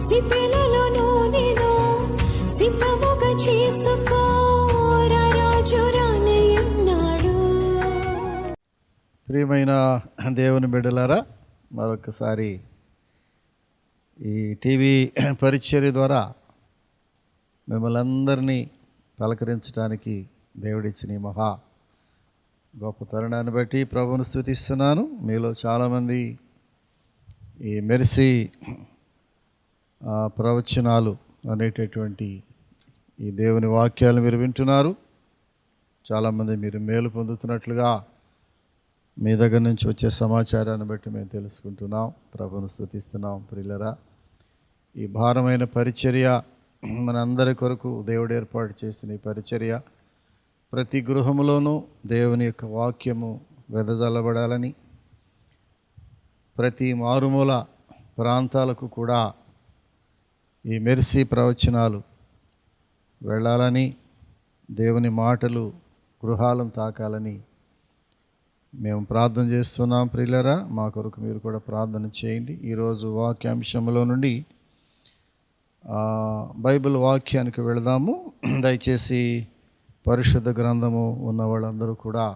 సిద్ధెలలో నేను సిద్ధముగా చేసుకో రాజు రానయ్యున్నాడు. ప్రియమైన దేవుని బిడ్డలారా, మరొకసారి ఈ టీవీ పరిచర్య ద్వారా మిమ్మల్ని అందరినీ పలకరించడానికి దేవుడిచ్చిన ఈ మహా గొప్ప తరుణాన్ని బట్టి ప్రభువును స్తుతిస్తున్నాను. మీలో చాలామంది ఈ మెర్సీ ప్రవచనాలు అనేటటువంటి ఈ దేవుని వాక్యాలు మీరు వింటున్నారు. చాలామంది మీరు మేలు పొందుతున్నట్లుగా మీ దగ్గర నుంచి వచ్చే సమాచారాన్ని బట్టి మేము తెలుసుకుంటున్నాం. ప్రభువును స్తుతిస్తున్నాం. ప్రియులరా, ఈ భారమైన పరిచర్య మనందరి కొరకు దేవుడు ఏర్పాటు చేసిన ఈ పరిచర్య ప్రతి గృహములోనూ దేవుని యొక్క వాక్యము వెదజల్లబడాలని, ప్రతి మారుమూల ప్రాంతాలకు కూడా ఈ మెర్సీ ప్రవచనాలు వెళ్ళాలని, దేవుని మాటలు గృహాలను తాకాలని మేము ప్రార్థన చేస్తున్నాం. ప్రియులరా, మా కొరకు మీరు కూడా ప్రార్థన చేయండి. ఈరోజు వాక్యాంశంలో నుండి బైబిల్ వాక్యానికి వెళదాము. దయచేసి పరిశుద్ధ గ్రంథము ఉన్న వాళ్ళందరూ కూడా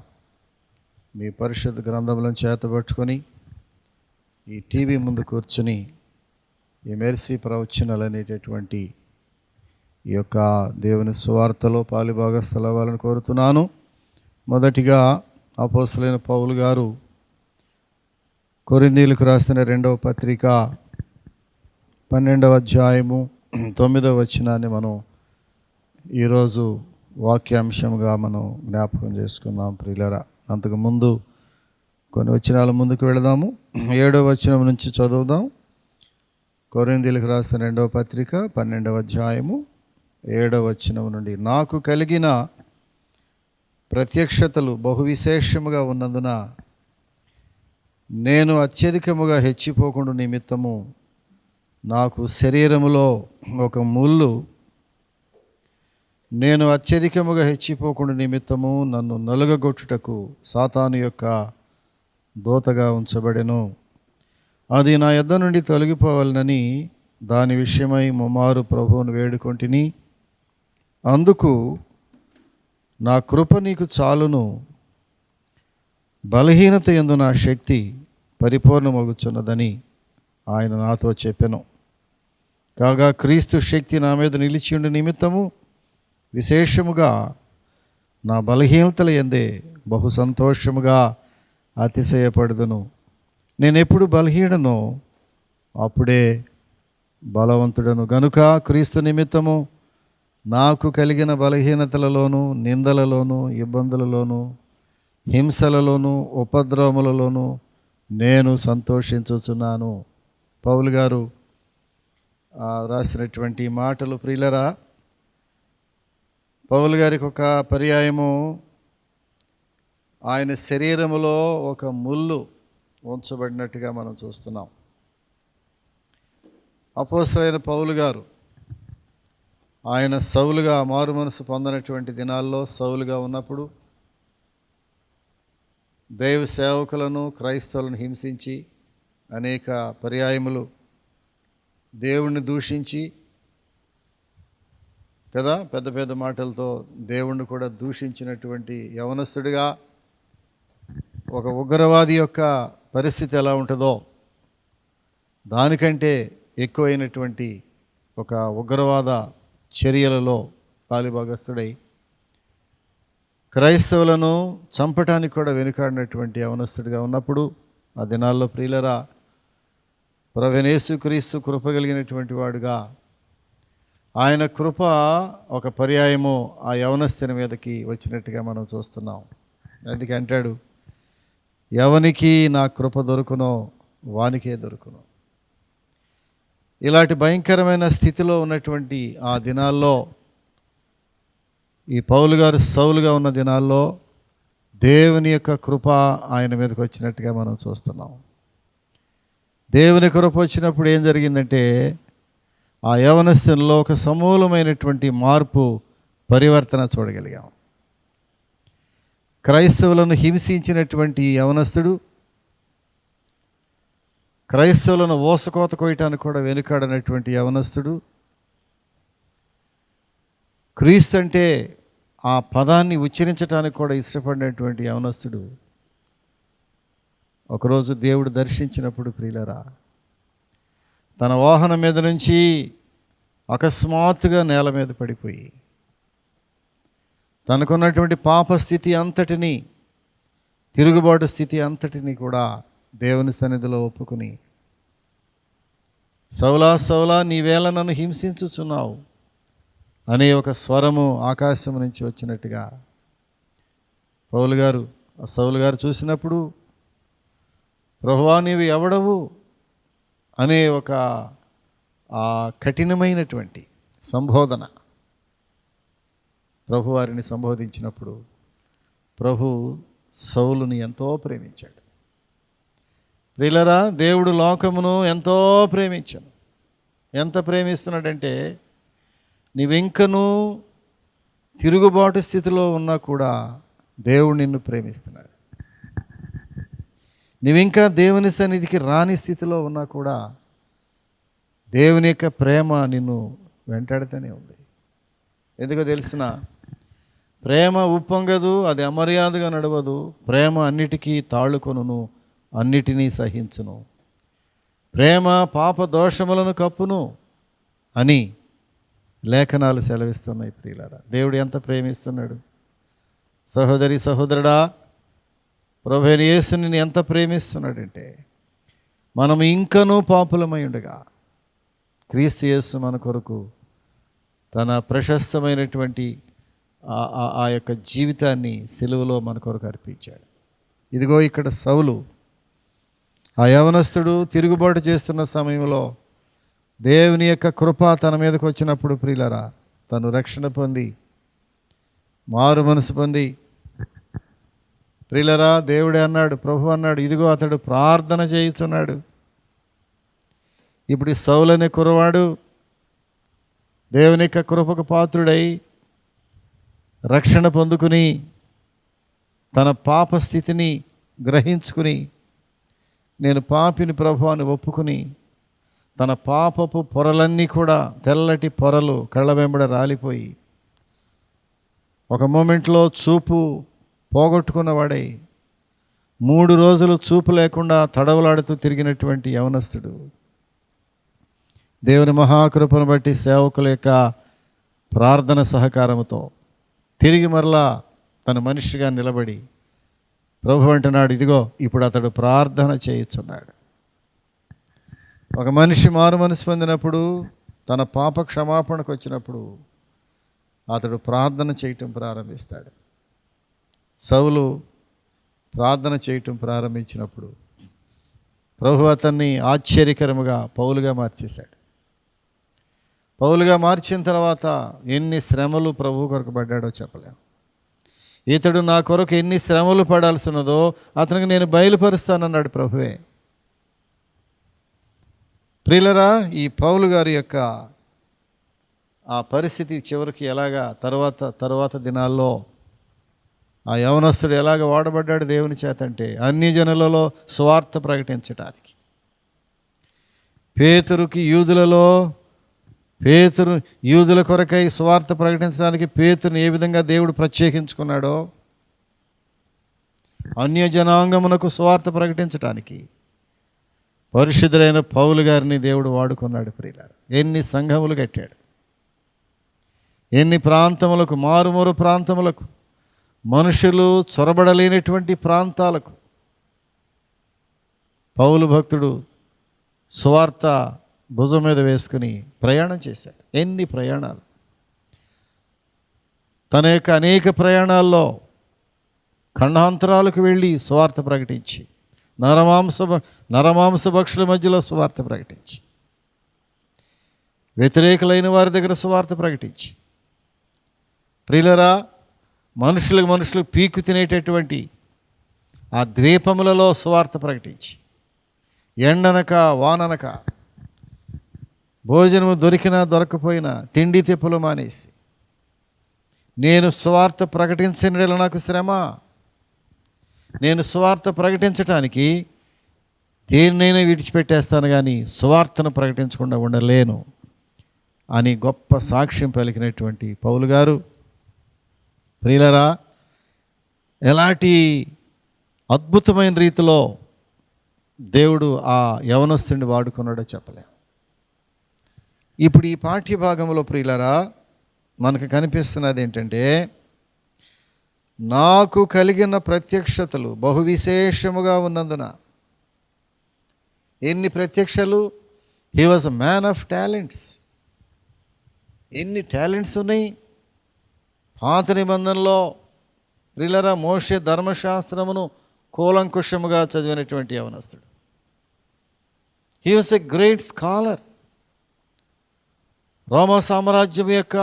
మీ పరిశుద్ధ గ్రంథములను చేతబట్టుకొని ఈ టీవీ ముందు కూర్చుని ఈ మెర్సీ ప్రవచనాలు అనేటటువంటి ఈ యొక్క దేవుని సువార్తలో పాలుభాగస్థులు అవ్వాలని కోరుతున్నాను. మొదటిగా అపోస్తలుడైన పౌలు గారు కొరింథీయులకు రాసిన 2వ పత్రిక 12వ అధ్యాయము 9వ వచనాన్ని మనం ఈరోజు వాక్యాంశంగా మనం జ్ఞాపకం చేసుకుందాం. ప్రియులరా, అంతకుముందు కొన్ని వచనాల ముందుకు వెళదాము. 7వ వచనం నుంచి చదువుదాం. కొరింథీయులకు రాసిన 2వ పత్రిక 12వ అధ్యాయము 7వ వచనం నుండి, నాకు కలిగిన ప్రత్యక్షతలు బహు విశేషముగా ఉన్నందున నేను అత్యధికముగా హెచ్చిపోకుండా నిమిత్తము నాకు శరీరములో ఒక ముళ్ళు, నేను అత్యధికముగా హెచ్చిపోకుండా నిమిత్తము నన్ను నలుగగొట్టుటకు సాతాను యొక్క దూతగా ఉంచబడెను. అది నా యొద్ద నుండి తొలగిపోవాలనని దాని విషయమై ముమ్మారు ప్రభువును వేడుకొంటిని. అందుకు నా కృప నీకు చాలును, బలహీనత యందు నా శక్తి పరిపూర్ణమగుచున్నదని ఆయన నాతో చెప్పెను. కాగా క్రీస్తు శక్తి నా మీద నిలిచియుండి నిమిత్తము విశేషముగా నా బలహీనతల యందే బహు సంతోషముగా అతిశయపడుదును. నేను ఎప్పుడు బలహీననో అప్పుడే బలవంతుడను. గనుక క్రీస్తు నిమిత్తము నాకు కలిగిన బలహీనతలలోనూ, నిందలలోనూ, ఇబ్బందులలోనూ, హింసలలోనూ, ఉపద్రవములలోనూ నేను సంతోషించుచున్నాను. పౌలు గారు రాసినటువంటి మాటలు. ప్రియులరా, పౌలు గారికి ఒక పర్యాయము ఆయన శరీరములో ఒక ముళ్ళు ఉంచబడినట్టుగా మనం చూస్తున్నాం. అపోస్తలుడైన పౌలు గారు ఆయన సౌలుగా మారు మనసు పొందినటువంటి దినాల్లో సౌలుగా ఉన్నప్పుడు దైవ సేవకులను, క్రైస్తవులను హింసించి అనేక పర్యాయములు దేవుణ్ణి దూషించి కదా, పెద్ద పెద్ద మాటలతో దేవుణ్ణి కూడా దూషించినటువంటి యవనస్తుడిగా ఒక ఉగ్రవాది యొక్క పరిస్థితి ఎలా ఉంటుందో దానికంటే ఎక్కువైనటువంటి ఒక ఉగ్రవాద చర్యలలో పాలుభాగస్తుడై క్రైస్తవులను చంపటానికి కూడా వెనుకాడినటువంటి యవనస్తుడిగా ఉన్నప్పుడు ఆ దినాల్లో ప్రియులరా, ప్రభువైన యేసుక్రీస్తు కృప కలిగినటువంటి వాడుగా ఆయన కృప ఒక పర్యాయము ఆ యవనస్తుని మీదకి వచ్చినట్టుగా మనం చూస్తున్నాం. అందుకే అంటాడు, ఎవనికి నా కృప దొరుకునో వానికే దొరుకును. ఇలాంటి భయంకరమైన స్థితిలో ఉన్నటువంటి ఆ దినాల్లో, ఈ పౌలు గారు సౌలుగా ఉన్న దినాల్లో దేవుని యొక్క కృప ఆయన మీదకి వచ్చినట్టుగా మనం చూస్తున్నాం. దేవుని కృప వచ్చినప్పుడు ఏం జరిగిందంటే ఆ యవనస్తునిలో ఒక సమూలమైనటువంటి మార్పు, పరివర్తన చూడగలిగాం. క్రైస్తవులను హింసించినటువంటి యవనస్తుడు క్రైస్తవులను ఓసకోత కోయటానికి కూడా వెనుకాడనటువంటి యవనస్తుడు, క్రీస్తు అంటే ఆ పదాన్ని ఉచ్చరించడానికి కూడా ఇష్టపడినటువంటి యవనస్తుడు ఒకరోజు దేవుడు దర్శించినప్పుడు ప్రియులరా, తన వాహనం మీద నుంచి అకస్మాత్తుగా నేల మీద పడిపోయి తనకున్నటువంటి పాప స్థితి అంతటినీ, తిరుగుబాటు స్థితి అంతటినీ కూడా దేవుని సన్నిధిలో ఒప్పుకుని, సౌలా సౌలా నీవేళ నన్ను హింసించుచున్నావు అనే ఒక స్వరము ఆకాశం నుంచి వచ్చినట్టుగా సౌలు గారు చూసినప్పుడు, ప్రభువా నీవు ఎవడవు అనే ఒక కఠినమైనటువంటి సంబోధన ప్రభువారిని సంబోధించినప్పుడు ప్రభు సౌలుని ఎంతో ప్రేమించాడు. ప్రియులరా, దేవుడు లోకమును ఎంతో ప్రేమించాను. ఎంత ప్రేమిస్తున్నాడంటే, నీవింకనూ తిరుగుబాటు స్థితిలో ఉన్నా కూడా దేవుడు నిన్ను ప్రేమిస్తున్నాడు. నీవింకా దేవుని సన్నిధికి రాని స్థితిలో ఉన్నా కూడా దేవుని యొక్క ప్రేమ నిన్ను వెంటాడుతూనే ఉంది. ఎందుకో తెలిసిన, ప్రేమ ఉప్పొంగదు, అది అమర్యాదగా నడవదు, ప్రేమ అన్నిటికీ తాళుకొనును, అన్నిటినీ సహించును, ప్రేమ పాప దోషములను కప్పును అని లేఖనాలు సెలవిస్తున్నాయి. ప్రియులారా, దేవుడు ఎంత ప్రేమిస్తున్నాడు. సహోదరి సహోదరుడా, ప్రభువైన యేసుని ఎంత ప్రేమిస్తున్నాడంటే, మనం ఇంకనూ పాపులమై ఉండగా క్రీస్తు యేసు మన కొరకు తన ప్రశస్తమైనటువంటి ఆ యొక్క జీవితాన్ని సిలువలో మన కొరకు అర్పించాడు. ఇదిగో ఇక్కడ సౌలు, ఆ యవనస్తుడు తిరుగుబాటు చేస్తున్న సమయంలో దేవుని యొక్క కృప తన మీదకి వచ్చినప్పుడు ప్రియులరా, తను రక్షణ పొంది మారు మనసు పొంది, ప్రియులరా, దేవుడే అన్నాడు, ప్రభు అన్నాడు, ఇదిగో అతడు ప్రార్థన చేయుచున్నాడు. ఇప్పుడు సౌలు అనే కురవాడు దేవుని యొక్క కృపకు పాత్రుడై రక్షణ పొందుకుని తన పాప స్థితిని గ్రహించుకుని, నేను పాపిని ప్రభు అని ఒప్పుకుని, తన పాపపు పొరలన్నీ కూడా తెల్లటి పొరలు కళ్ళ వెంబడ రాలిపోయి ఒక మూమెంట్లో చూపు పోగొట్టుకున్నవాడై 3 రోజులు చూపు లేకుండా తడవలాడుతూ తిరిగినటువంటి యవనస్తుడు దేవుని మహాకృపను బట్టి సేవకుల యొక్క ప్రార్థన సహకారంతో తిరిగి మరలా తన మనిషిగా నిలబడి ప్రభు అంటున్నాడు, ఇదిగో ఇప్పుడు అతడు ప్రార్థన చేయుచున్నాడు. ఒక మనిషి మారు మనసు పొందినప్పుడు, తన పాప క్షమాపణకు వచ్చినప్పుడు అతడు ప్రార్థన చేయటం ప్రారంభిస్తాడు. సౌలు ప్రార్థన చేయటం ప్రారంభించినప్పుడు ప్రభు అతన్ని ఆశ్చర్యకరముగా పౌలుగా మార్చేశాడు. పౌలుగా మార్చిన తర్వాత ఎన్ని శ్రమలు ప్రభు కొరకు పడ్డాడో చెప్పలేము. ఇతడు నా కొరకు ఎన్ని శ్రమలు పడాల్సి ఉన్నదో అతనికి నేను బయలుపరుస్తానన్నాడు ప్రభువే. ప్రియులరా, ఈ పౌలు గారి యొక్క ఆ పరిస్థితి చివరికి ఎలాగా తర్వాత దినాల్లో ఆ యవనస్తుడు ఎలాగ వాడబడ్డాడు దేవుని చేత అంటే, అన్ని జనులలో స్వార్థ ప్రకటించడానికి. పేతురు యూదుల కొరకై స్వార్థ ప్రకటించడానికి పేతురుని ఏ విధంగా దేవుడు ప్రత్యేకించుకున్నాడో, అన్య జనాంగమునకు స్వార్థ ప్రకటించడానికి పరిశుద్ధులైన పౌలు గారిని దేవుడు వాడుకున్నాడు. ప్రియులారా, ఎన్ని సంఘములు కట్టాడు, ఎన్ని ప్రాంతములకు, మారుమూరు ప్రాంతములకు, మనుషులు చొరబడలేనటువంటి ప్రాంతాలకు పౌలు భక్తుడు సువార్త భుజం మీద వేసుకుని ప్రయాణం చేశాడు. ఎన్ని ప్రయాణాలు! తన యొక్క అనేక ప్రయాణాల్లో ఖండాంతరాలకు వెళ్ళి సువార్త ప్రకటించి, నరమాంస భక్షుల మధ్యలో సువార్త ప్రకటించి, వ్యతిరేకులైన వారి దగ్గర సువార్త ప్రకటించి, ప్రియులరా, మనుషులకు పీకు తినేటటువంటి ఆ ద్వీపములలో సువార్త ప్రకటించి, ఎండనక వాననక, భోజనము దొరికినా దొరకపోయినా తిండి తిప్పలు మానేసి, నేను సువార్త ప్రకటించిన నాకు శ్రమ, నేను సువార్త ప్రకటించటానికి దేన్నైనా విడిచిపెట్టేస్తాను కానీ సువార్తను ప్రకటించకుండా ఉండలేను అని గొప్ప సాక్ష్యం పలికినటువంటి పౌలు గారు, ప్రియులరా, ఎలాంటి అద్భుతమైన రీతిలో దేవుడు ఆ యవనస్తుని వాడుకున్నాడో చెప్పలేం. ఇప్పుడు ఈ పాఠ్య భాగంలో ప్రియులరా మనకు కనిపిస్తున్నది ఏంటంటే, నాకు కలిగిన ప్రత్యక్షతలు బహు విశేషముగా ఉన్నందున. ఎన్ని ప్రత్యక్షలు! He was a man of talents. ఎన్ని టాలెంట్స్ ఉన్నాయి! పాత నిబంధనలో ప్రియులరా మోషే ధర్మశాస్త్రమును కూలంకుషముగా చదివినటువంటి యవనస్తుడు. He was a great scholar. రోమా సామ్రాజ్యం యొక్క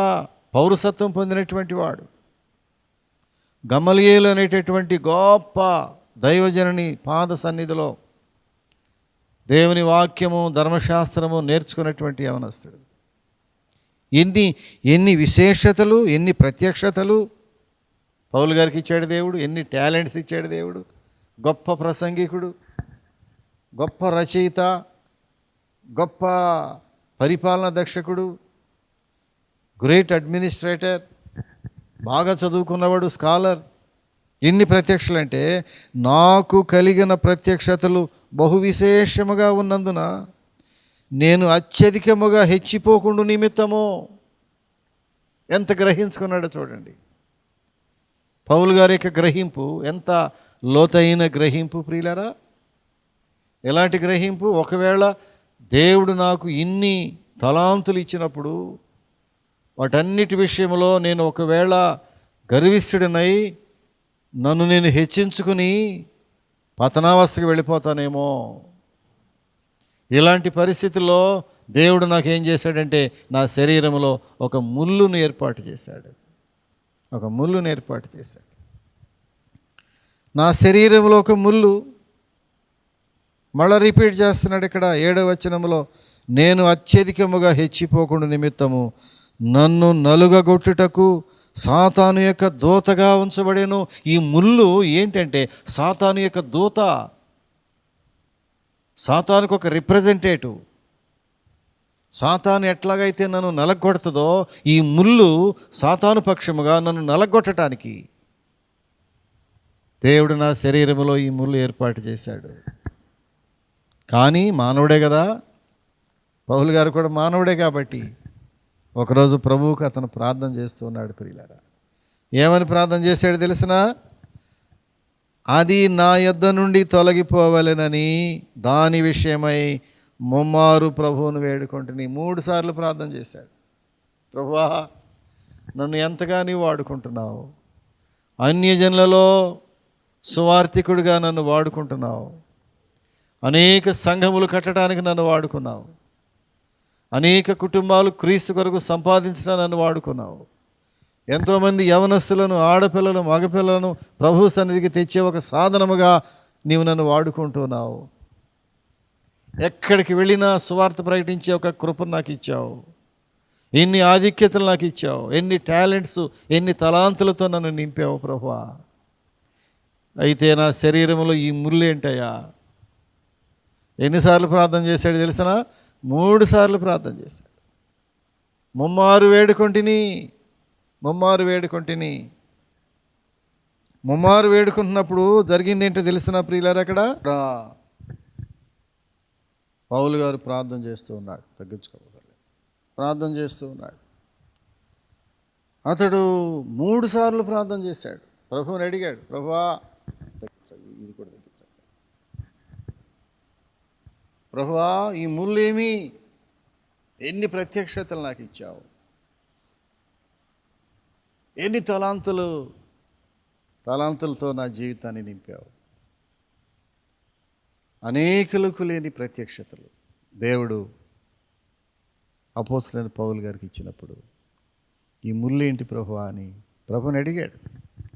పౌరసత్వం పొందినటువంటి వాడు. గమలియేలు అనేటటువంటి గొప్ప దైవజనని పాద సన్నిధిలో దేవుని వాక్యము ధర్మశాస్త్రము నేర్చుకున్నటువంటి యవనస్తుడు. ఎన్ని విశేషతలు, ఎన్ని ప్రత్యక్షతలు పౌలు గారికి ఇచ్చాడు దేవుడు. ఎన్ని టాలెంట్స్ ఇచ్చాడు దేవుడు. గొప్ప ప్రసంగికుడు, గొప్ప రచయిత, గొప్ప పరిపాలన దక్షకుడు, గ్రేట్ అడ్మినిస్ట్రేటర్, బాగా చదువుకున్నవాడు, స్కాలర్. ఎన్ని ప్రత్యక్షలు అంటే, నాకు కలిగిన ప్రత్యక్షతలు బహు విశేషముగా ఉన్నందున నేను అత్యధికముగా హెచ్చిపోకుండా నిమిత్తము. ఎంత గ్రహించుకున్నాడో చూడండి. పౌలు గారి యొక్క గ్రహింపు ఎంత లోతైన గ్రహింపు ప్రియులారా. ఎలాంటి గ్రహింపు! ఒకవేళ దేవుడు నాకు ఇన్ని తలాంతులు ఇచ్చినప్పుడు వాటన్నిటి విషయంలో నేను ఒకవేళ గర్విష్ఠుడినై నన్ను నేను హెచ్చించుకుని పతనావస్థకు వెళ్ళిపోతానేమో. ఇలాంటి పరిస్థితుల్లో దేవుడు నాకేం చేశాడంటే, నా శరీరంలో ఒక ముళ్ళును ఏర్పాటు చేశాడు. ఒక ముళ్ళును ఏర్పాటు చేశాడు. నా శరీరంలో ఒక ముళ్ళు. మళ్ళా రిపీట్ చేస్తున్నాడు ఇక్కడ 7వ వచనంలో, నేను అత్యధికముగా హెచ్చిపోకుండా నిమిత్తము నన్ను నలుగగొట్టుటకు సాతాను యొక్క దూతగా ఉంచబడేను. ఈ ముళ్ళు ఏంటంటే సాతాను యొక్క దూత, సాతానుకు ఒక రిప్రజెంటేటివ్. సాతాను ఎట్లాగైతే నన్ను నలగొడుతుందో, ఈ ముళ్ళు సాతాను పక్షముగా నన్ను నలగొట్టడానికి దేవుడు నా శరీరంలో ఈ ముళ్ళు ఏర్పాటు చేశాడు. కానీ మానవుడే కదా, పౌలు గారు కూడా మానవుడే కాబట్టి ఒకరోజు ప్రభువుకు అతను ప్రార్థన చేస్తూ ఉన్నాడు. ప్రియులారా, ఏమని ప్రార్థన చేశాడు తెలిసినా? అది నా యొద్ద నుండి తొలగిపోవలెనని దాని విషయమై ముమ్మారు ప్రభువును వేడుకుంటుని. 3 సార్లు ప్రార్థన చేశాడు. ప్రభువా, నన్ను ఎంతగా నీవు వాడుకుంటున్నావు. అన్యజనులలో సువార్థికుడిగా నన్ను వాడుకుంటున్నావు. అనేక సంఘములు కట్టడానికి నన్ను వాడుకున్నావు. అనేక కుటుంబాలు క్రీస్తు కొరకు సంపాదించడం నన్ను వాడుకున్నావు. ఎంతోమంది యవనస్తులను, ఆడపిల్లలను, మగపిల్లలను ప్రభు సన్నిధికి తెచ్చే ఒక సాధనముగా నీవు నన్ను వాడుకుంటున్నావు. ఎక్కడికి వెళ్ళినా సువార్త ప్రకటించే ఒక కృపను నాకు ఇచ్చావు. ఎన్ని ఆధిక్యతలు నాకు ఇచ్చావు. ఎన్ని టాలెంట్స్, ఎన్ని తలాంతులతో నన్ను నింపావు ప్రభువా. అయితే నా శరీరంలో ఈ ముళ్ళేంటయ్యా? ఎన్నిసార్లు ప్రార్థన చేశాడు తెలిసినా? 3 సార్లు ప్రార్థన చేశాడు. ముమ్మారు వేడుకొంటిని. ముమ్మారు వేడుకుంటున్నప్పుడు జరిగింది ఏంటో తెలిసిన ప్రియులారా, అక్కడ పౌలు గారు ప్రార్థన చేస్తూ ఉన్నాడు. తగ్గించుకోవాలి, ప్రార్థన చేస్తూ ఉన్నాడు. అతడు 3 సార్లు ప్రార్థన చేశాడు. ప్రభువుని అడిగాడు, ప్రభువా ఇది కూడా తగ్గించాలి, ప్రభువా ఈ ముళ్ళేమి, ఎన్ని ప్రత్యక్షతలు నాకు ఇచ్చావు, ఎన్ని తలాంతులతో నా జీవితాన్ని నింపావు. అనేకులకు లేని ప్రత్యక్షతలు దేవుడు అపోస్తలుడైన పౌలు గారికి ఇచ్చినప్పుడు ఈ ముళ్ళు ఏంటి ప్రభువా అని ప్రభువుని అడిగాడు.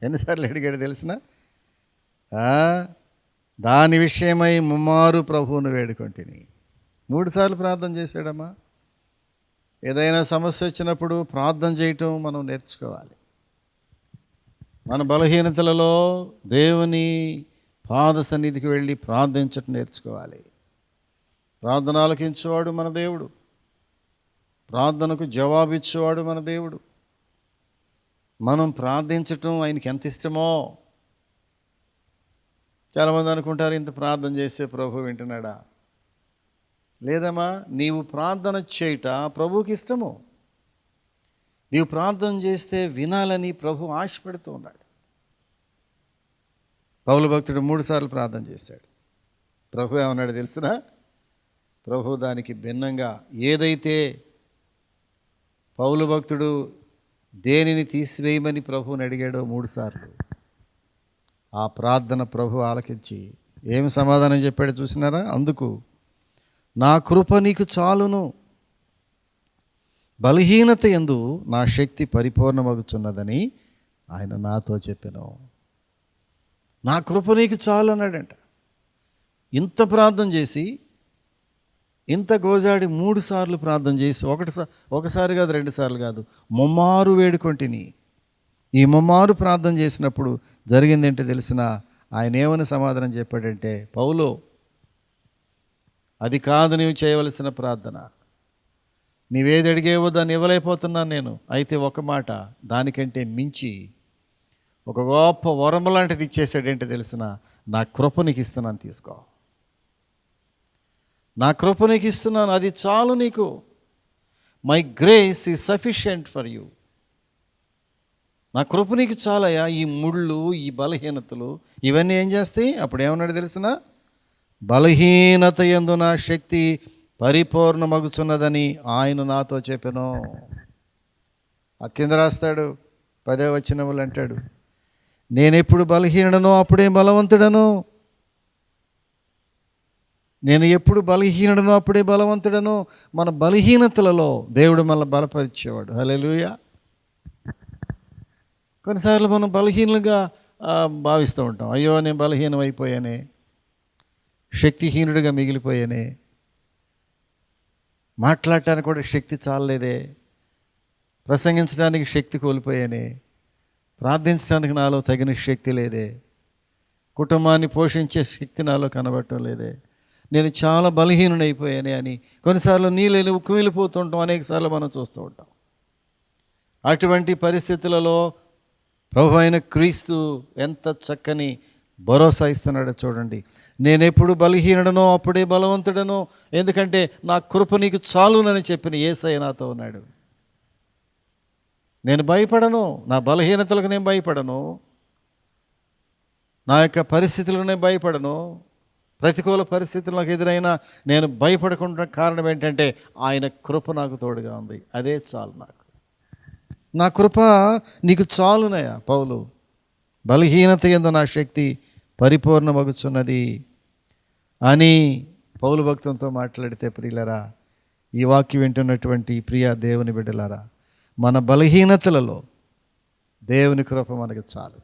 ఎన్నిసార్లు అడిగాడు తెలిసిన? దాని విషయమై ముమ్మారు ప్రభువును వేడుకొంటిని. 3 సార్లు ప్రార్థన చేశాడమ్మా. ఏదైనా సమస్య వచ్చినప్పుడు ప్రార్థన చేయటం మనం నేర్చుకోవాలి. మన బలహీనతలలో దేవుని పాద సన్నిధికి వెళ్ళి ప్రార్థించటం నేర్చుకోవాలి. ప్రార్థన ఆలకించేవాడు మన దేవుడు, ప్రార్థనకు జవాబిచ్చేవాడు మన దేవుడు. మనం ప్రార్థించటం ఆయనకి ఎంత ఇష్టమో. చాలామంది అనుకుంటారు, ఇంత ప్రార్థన చేస్తే ప్రభు వింటున్నాడా? లేదమ్మా, నీవు ప్రార్థన చేయట ప్రభువుకి ఇష్టము. నీవు ప్రార్థన చేస్తే వినాలని ప్రభు ఆశపడుతూ ఉన్నాడు. పౌలు భక్తుడు 3 సార్లు ప్రార్థన చేశాడు. ప్రభు ఏమన్నాడు తెలుసునా? ప్రభు దానికి భిన్నంగా ఏదైతే పౌలు భక్తుడు దేనిని తీసివేయమని ప్రభువుని అడిగాడో 3 సార్లు, ఆ ప్రార్థన ప్రభు ఆలకించి ఏమి సమాధానం చెప్పాడు చూసినారా? అందుకు నా కృప నీకు చాలును, బలహీనత యందు నా శక్తి పరిపూర్ణమగుచున్నదని ఆయన నాతో చెప్పెను. నా కృప నీకు చాలు అన్నాడంట. ఇంత ప్రార్థన చేసి, ఇంత గోజాడి 3 సార్లు ప్రార్థన చేసి, ఒకసారి కాదు, 2 సార్లు కాదు, ముమ్మారు వేడుకొంటిని. ఈ ముమ్మారు ప్రార్థన చేసినప్పుడు జరిగింది ఏంటో తెలిసిన? ఆయన ఏమని సమాధానం చెప్పాడంటే, పౌలు, అది కాదు నీవు చేయవలసిన ప్రార్థన. నీవేది అడిగేవో దాన్ని ఇవ్వలేకపోతున్నాను నేను. అయితే ఒక మాట, దానికంటే మించి ఒక గొప్ప వరం లాంటిది ఇచ్చేసాడేంటో తెలిసిన? నా కృప నీకు ఇస్తున్నాను, తీసుకో. నా కృప నీకు ఇస్తున్నాను, అది చాలు నీకు. My grace is sufficient for you. నా కృప నీకు చాలయ్యా. ఈ ముళ్ళు, ఈ బలహీనతలు ఇవన్నీ ఏం చేస్తాయి? అప్పుడు ఏమన్నాడు తెలిసిన? బలహీనత యందు నా శక్తి పరిపూర్ణమగుచున్నదని ఆయన నాతో చెప్పెను. ఆ కింద రాస్తాడు, 10వ వచనములు అంటాడు, నేను ఎప్పుడు బలహీనుడనో అప్పుడే బలవంతుడను. నేను ఎప్పుడు బలహీనుడనో అప్పుడే బలవంతుడను. మన బలహీనతలలో దేవుడు మనల్ని బలపరిచేవాడు. హల్లెలూయా. కొన్నిసార్లు మనం బలహీనులుగా భావిస్తూ ఉంటాం. అయ్యో, నేను బలహీనం అయిపోయానే, శక్తిహీనుడిగా మిగిలిపోయానే, మాట్లాడటానికి కూడా శక్తి చాలలేదే, ప్రసంగించడానికి శక్తి కోల్పోయానే, ప్రార్థించడానికి నాలో తగిన శక్తి లేదే, కుటుంబాన్ని పోషించే శక్తి నాలో కనబడటం లేదే, నేను చాలా బలహీనుడైపోయానే అని కొన్నిసార్లు నీళ్ళు కుమిలిపోతుంటాం. అనేకసార్లు మనం చూస్తూ ఉంటాం. అటువంటి పరిస్థితులలో ప్రభు అయిన క్రీస్తు ఎంత చక్కని భరోసా ఇస్తున్నాడో చూడండి. నేను ఎప్పుడు బలహీనుడనో అప్పుడే బలవంతుడను, ఎందుకంటే నా కృప నీకు చాలునని చెప్పిన యేసయ్య నాతో ఉన్నాడు. నేను భయపడను, నా బలహీనతలకు నేను భయపడను, నా యొక్క పరిస్థితులకు నేను భయపడను. ప్రతికూల పరిస్థితులు నాకు ఎదురైనా నేను భయపడకుండా కారణం ఏంటంటే ఆయన కృప నాకు తోడుగా ఉంది. అదే చాలు నాకు. నా కృప నీకు చాలునయ్యా పౌలు, బలహీనత యందు నా శక్తి పరిపూర్ణమగుచున్నది అని పౌలు భక్తులతో మాట్లాడితే, ప్రియులరా, ఈ వాక్యం వింటున్నటువంటి ప్రియ దేవుని బిడ్డలారా, మన బలహీనతలలో దేవుని కృప మనకు చాలు.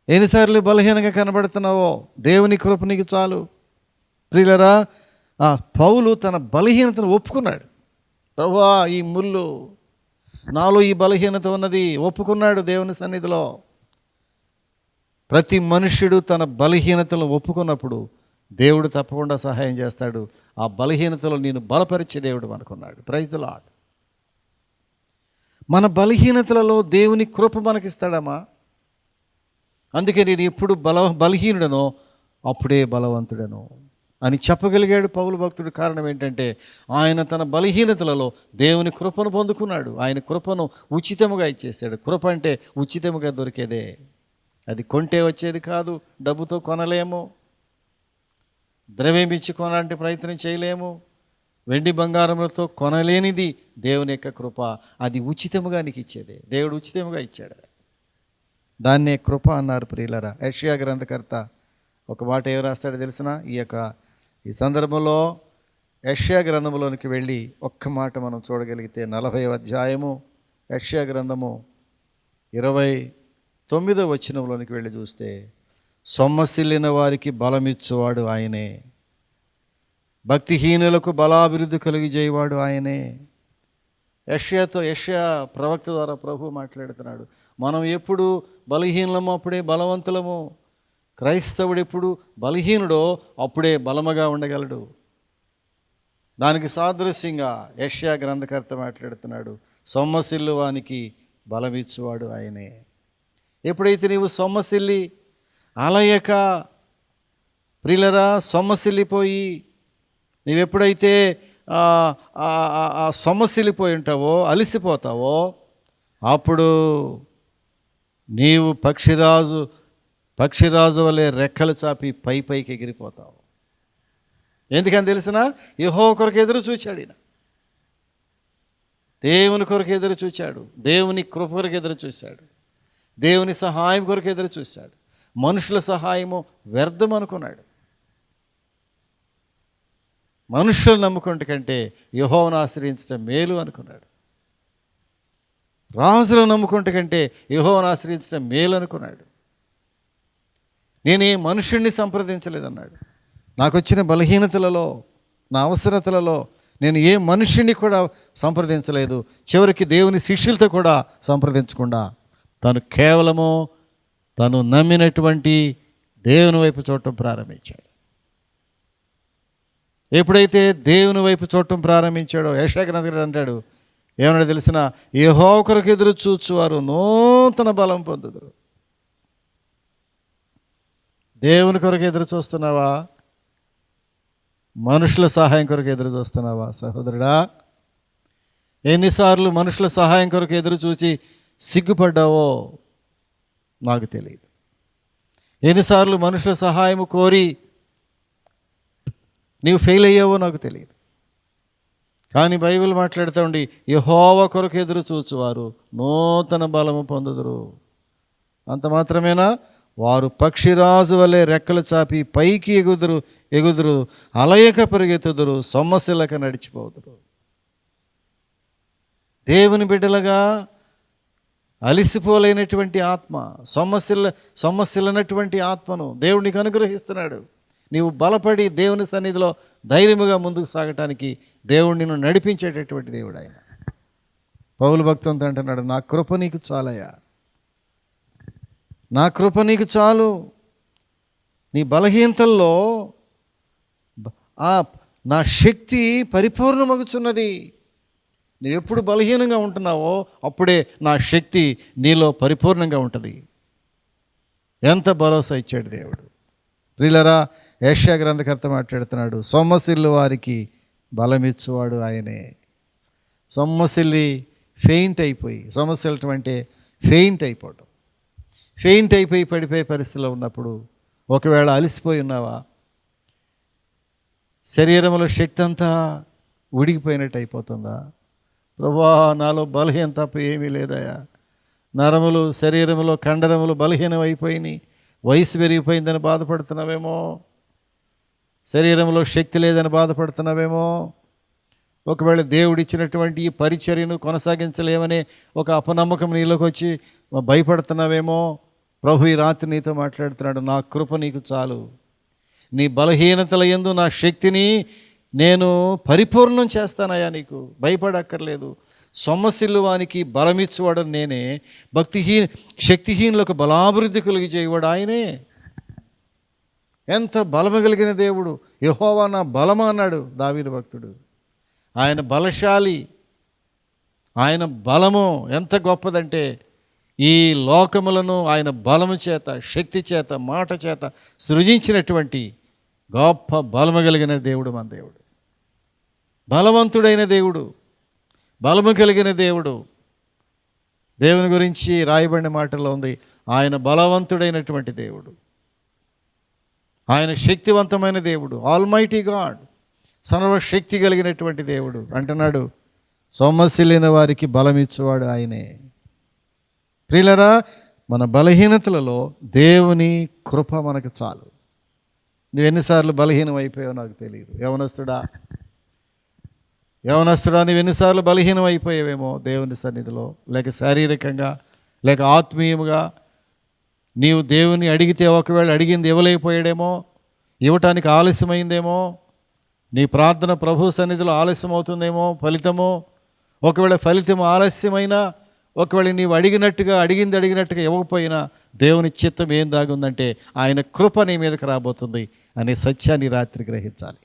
ఎన్నిసార్లు బలహీనంగా కనబడుతున్నావో దేవుని కృప నీకు చాలు. ప్రియులరా, పౌలు తన బలహీనతను ఒప్పుకున్నాడు. ప్రభువా, ఈ ముళ్ళు, నాలో ఈ బలహీనత ఉన్నది ఒప్పుకున్నాడు దేవుని సన్నిధిలో. ప్రతి మనుష్యుడు తన బలహీనతలను ఒప్పుకున్నప్పుడు దేవుడు తప్పకుండా సహాయం చేస్తాడు. ఆ బలహీనతలో నేను బలపరిచే దేవుడు అనుకున్నాడు. Praise the lord. మన బలహీనతలలో దేవుని కృప మనకిస్తాడమ్మా. అందుకే నేను ఎప్పుడు బలహీనుడనో అప్పుడే బలవంతుడను అని చెప్పగలిగాడు పౌలు భక్తుడు. కారణం ఏంటంటే ఆయన తన బలహీనతలలో దేవుని కృపను పొందుకున్నాడు. ఆయన కృపను ఉచితముగా ఇచ్చేసాడు. కృప అంటే ఉచితముగా దొరికేదే, అది కొంటే వచ్చేది కాదు. డబ్బుతో కొనలేము, ద్రవ్యం ఇచ్చి కొనాలంటే ప్రయత్నం చేయలేము, వెండి బంగారములతో కొనలేనిది దేవుని యొక్క కృప. అది ఉచితముగా నీకు ఇచ్చేదే, దేవుడు ఉచితముగా ఇచ్చాడు. దాన్నే కృప అన్నారు. ప్రియులరా, యెషయా గ్రంథకర్త ఒక మాట ఏం రాస్తాడో తెలిసిన? ఈ సందర్భంలో యెషయా గ్రంథంలోనికి వెళ్ళి ఒక్క మాట మనం చూడగలిగితే 40వ అధ్యాయము యెషయా గ్రంథము 29వ వచనంలోనికి వెళ్ళి చూస్తే, సొమ్మసిల్లిన వారికి బలమిచ్చువాడు ఆయనే, భక్తిహీనులకు బలాభివృద్ధి కలిగజేయవాడు ఆయనే. యెషయా ప్రవక్త ద్వారా ప్రభు మాట్లాడుతున్నాడు. మనం ఎప్పుడు బలహీనలము అప్పుడే బలవంతులము. క్రైస్తవుడు ఎప్పుడు బలహీనుడో అప్పుడే బలముగా ఉండగలడు. దానికి సాదృశ్యంగా యెషయా గ్రంథకర్త మాట్లాడుతున్నాడు, సొమ్మసిల్లు వానికి బలమిచ్చువాడు ఆయనే. ఎప్పుడైతే నీవు సొమ్మసిల్లి అలయక, ప్రియులరా, సొమ్మసిల్లిపోయి నీవెప్పుడైతే సొమ్మసిల్లిపోయి ఉంటావో, అలిసిపోతావో, అప్పుడు నీవు పక్షిరాజు వలె రెక్కలు చాపి పైకి ఎగిరిపోతావు. ఎందుకని తెలిసిన? యెహోవా కొరకు ఎదురు చూచాడు ఈయన. దేవుని కొరకు ఎదురు చూచాడు, దేవుని కృప కొరకు ఎదురు చూశాడు, దేవుని సహాయం కొరకు ఎదురు చూశాడు. మనుషుల సహాయము వ్యర్థం అనుకున్నాడు. మనుషులు నమ్ముకుంటే కంటే యెహోవాను ఆశ్రయించడం మేలు అనుకున్నాడు. రాజులను నమ్ముకుంటే కంటే యెహోవాను ఆశ్రయించడం మేలు అనుకున్నాడు. నేను ఏ మనుషుణ్ణి సంప్రదించలేదన్నాడు. నాకు వచ్చిన బలహీనతలలో, నా అవసరతలలో నేను ఏ మనుషుణ్ణి కూడా సంప్రదించలేదు. చివరికి దేవుని శిష్యులతో కూడా సంప్రదించకుండా తను కేవలము తను నమ్మినటువంటి దేవుని వైపు చూడటం ప్రారంభించాడు. ఎప్పుడైతే దేవుని వైపు చూడటం ప్రారంభించాడో యెషయా గ్రంథకర్త అంటాడు, ఏమన్నా తెలిసిన? యెహోవా కొరకు ఎదురు చూచువారు నూతన బలం పొందుదురు. దేవుని కొరకు ఎదురు చూస్తున్నావా? మనుషుల సహాయం కొరకు ఎదురు చూస్తున్నావా సహోదరుడా? ఎన్నిసార్లు మనుషుల సహాయం కొరకు ఎదురు చూచి సిగ్గుపడ్డావో నాకు తెలియదు. ఎన్నిసార్లు మనుషుల సహాయం కోరి నీవు ఫెయిల్ అయ్యావో నాకు తెలియదు. కానీ బైబిల్ మాట్లాడుతూ ఉండి, యెహోవా కొరకు ఎదురు చూచువారు నూతన బలము పొందుదురు. అంత మాత్రమేనా? వారు పక్షిరాజు వలె రెక్కలు చాపి పైకి ఎగుదురు, అలయక పరిగెత్తుదురు, సొమ్మసిల్లక నడిచిపోదురు. దేవుని బిడ్డలుగా అలిసిపోలేనటువంటి ఆత్మ, సొమ్మసిల్లనటువంటి ఆత్మను దేవునికి అనుగ్రహిస్తున్నాడు. నీవు బలపడి దేవుని సన్నిధిలో ధైర్యముగా ముందుకు సాగటానికి దేవుడు నిన్ను నడిపించేటటువంటి దేవుడు ఆయన. పౌలు భక్తునితో అంటున్నాడు, నా కృప నీకు చాలయ్యా, నా కృప నీకు చాలు. నీ బలహీనతల్లో నా శక్తి పరిపూర్ణమగుచున్నది. నువ్వు ఎప్పుడు బలహీనంగా ఉంటున్నావో అప్పుడే నా శక్తి నీలో పరిపూర్ణంగా ఉంటుంది. ఎంత భరోసా ఇచ్చాడు దేవుడు. ప్రియులరా, యెషయా గ్రంథకర్త మాట్లాడుతున్నాడు, సొమ్మసిల్లు వారికి బలమిచ్చువాడు ఆయనే. సొమ్మసిల్లి ఫెయింట్ అయిపోయి, సొమ్మసిల్లటం అంటే ఫెయింట్ అయిపోవటం, ఫెయింట్ అయిపోయి పడిపోయే పరిస్థితిలో ఉన్నప్పుడు, ఒకవేళ అలసిపోయి ఉన్నావా, శరీరంలో శక్తి అంతా ఉడికిపోయినట్టు అయిపోతుందా? ప్రభువా, నాలో బలహీనం తప్ప ఏమీ లేదయా, నరములు, శరీరములో కండరములు బలహీనం అయిపోయినాయి, వయసు పెరిగిపోయిందని బాధపడుతున్నావేమో, శరీరంలో శక్తి లేదని బాధపడుతున్నావేమో, ఒకవేళ దేవుడిచ్చినటువంటి ఈ పరిచర్యను కొనసాగించలేమనే ఒక అపనమ్మకం నీలోకి వచ్చి భయపడుతున్నావేమో. ప్రభు ఈ రాత్రి నీతో మాట్లాడుతున్నాడు, నా కృప నీకు చాలు. నీ బలహీనతల యందు నా శక్తిని నేను పరిపూర్ణం చేస్తానయ్యా, నీకు భయపడక్కర్లేదు. సొమ్మసిల్లు వానికి బలమిచ్చువాడు నేనే, శక్తిహీనులకు బలాభివృద్ధి కలిగి చేయవాడు ఆయనే. ఎంత బలము కలిగిన దేవుడు! యెహోవా నా బలమా అన్నాడు దావీదు భక్తుడు. ఆయన బలశాలి. ఆయన బలము ఎంత గొప్పదంటే, ఈ లోకములను ఆయన బలము చేత, శక్తి చేత, మాట చేత సృజించినటువంటి గొప్ప బలము కలిగిన దేవుడు మన దేవుడు. బలవంతుడైన దేవుడు, బలము కలిగిన దేవుడు. దేవుని గురించి రాయబడిన మాటల్లో ఉంది, ఆయన బలవంతుడైనటువంటి దేవుడు, ఆయన శక్తివంతమైన దేవుడు, ఆల్మైటీ గాడ్, సర్వశక్తి కలిగినటువంటి దేవుడు. అంటున్నాడు, సొమ్మసిల్లిన వారికి బలమిచ్చేవాడు ఆయనే. ప్రియులరా, మన బలహీనతలలో దేవుని కృప మనకు చాలు. నువ్వు ఎన్నిసార్లు బలహీనం అయిపోయావో నాకు తెలియదు. యవనస్తుడా, నువ్వు ఎన్నిసార్లు బలహీనం అయిపోయావేమో దేవుని సన్నిధిలో, లేక శారీరకంగా, లేక ఆత్మీయముగా. నీవు దేవుని అడిగితే ఒకవేళ అడిగింది ఇవ్వలేకపోయాడేమో, ఇవ్వటానికి ఆలస్యమైందేమో, నీ ప్రార్థన ప్రభు సన్నిధిలో ఆలస్యం అవుతుందేమో ఫలితము. ఒకవేళ ఫలితం ఆలస్యమైనా, ఒకవేళ నీవు అడిగినట్టుగా ఇవ్వకపోయినా దేవుని చిత్తం ఏం దాగి ఉందంటే ఆయన కృప నీ మీదకి రాబోతుంది అనే సత్యాన్ని రాత్రి గ్రహించాలి.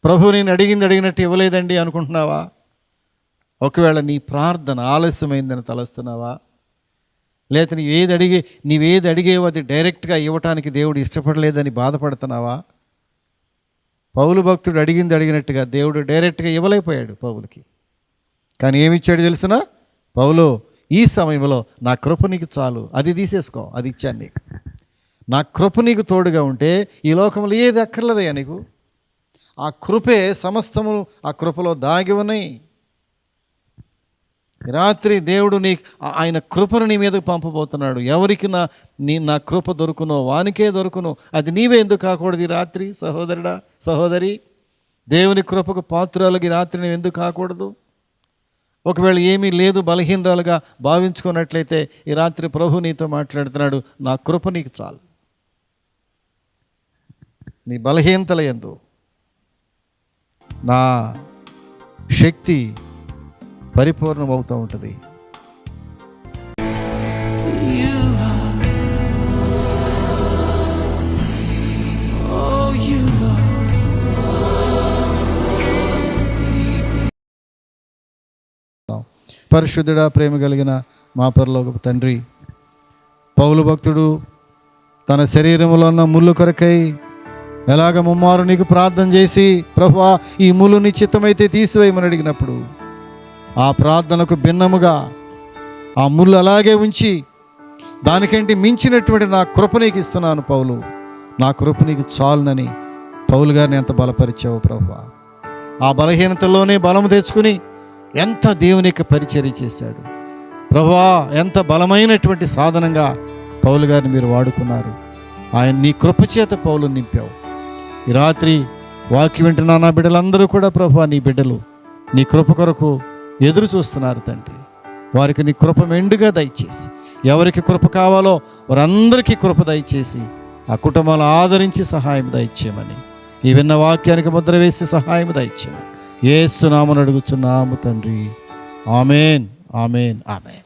ప్రభు నేను అడిగినట్టు ఇవ్వలేదండి అనుకుంటున్నావా? ఒకవేళ నీ ప్రార్థన ఆలస్యమైందని తలస్తున్నావా? లేకపోతే నీవేది అడిగేవో అది డైరెక్ట్గా ఇవ్వటానికి దేవుడు ఇష్టపడలేదని బాధపడుతున్నావా? పౌలు భక్తుడు అడిగినట్టుగా దేవుడు డైరెక్ట్గా ఇవ్వలేకపోయాడు పౌలుకి. కానీ ఏమిచ్చాడు తెలిసిన? పౌలు, ఈ సమయంలో నా కృప నీకు చాలు, అది తీసేసుకో, అది ఇచ్చాను నీకు. నా కృప నీకు తోడుగా ఉంటే ఈ లోకంలో ఏది అక్కర్లేదయ్యా నీకు. ఆ కృపే సమస్తము ఆ కృపలో దాగి ఉన్నాయి. రాత్రి దేవుడు ఆయన కృపను నీ మీదకు పంపబోతున్నాడు. ఎవరికి నా కృప దొరుకునో వానికే దొరుకును. అది నీవే ఎందుకు కాకూడదు? ఈ రాత్రి సహోదరుడా, సహోదరి, దేవుని కృపకు పాత్రలకి రాత్రి నువ్వు ఎందుకు కాకూడదు? ఒకవేళ ఏమీ లేదు, బలహీనరాలుగా భావించుకున్నట్లయితే ఈ రాత్రి ప్రభు నీతో మాట్లాడుతున్నాడు, నా కృప నీకు చాలు. నీ బలహీనతల యందు నా శక్తి పరిపూర్ణమవుతూ ఉంటుంది. పరిశుద్ధుడా, ప్రేమ కలిగిన మా పరలోకపు తండ్రి, పౌలు భక్తుడు తన శరీరంలో ఉన్న ముళ్ళు కొరకై ఎలాగ ముమ్మారు నీకు ప్రార్థన చేసి, ప్రభువా ఈ ముళ్ళు నీ చిత్తమైతే తీసివేయమని అడిగినప్పుడు ఆ ప్రార్థనకు భిన్నముగా ఆ ముళ్ళు అలాగే ఉంచి దానికంటే మించినటువంటి నా కృప నీకు ఇస్తున్నాను పౌలు, నా కృప నీకు చాలునని పౌలు గారిని ఎంత బలపరిచావు ప్రభువా. ఆ బలహీనతలోనే బలము తెచ్చుకుని ఎంత దేవునికి పరిచర్య చేశాడు ప్రభువా. ఎంత బలమైనటువంటి సాధనంగా పౌలు గారిని మీరు వాడుకున్నారు. ఆయన నీ కృపచేత పౌలు నింపావు. ఈ రాత్రి వాక్యం వింటున్నా నా బిడ్డలందరూ కూడా ప్రభువా, నీ బిడ్డలు నీ కృప కొరకు ఎదురు చూస్తున్నారు తండ్రి. వారికి నీ కృప మెండుగా దయచేసి, ఎవరికి కృప కావాలో వారందరికీ కృప దయచేసి ఆ కుటుంబాలు ఆదరించి సహాయం దయచేయమని, ఈ విన్న వాక్యానికి ముద్ర వేసి సహాయం దయచేయమని యేసు నామమున అడుగుచున్నాము తండ్రి. ఆమేన్, ఆమేన్, ఆమేన్.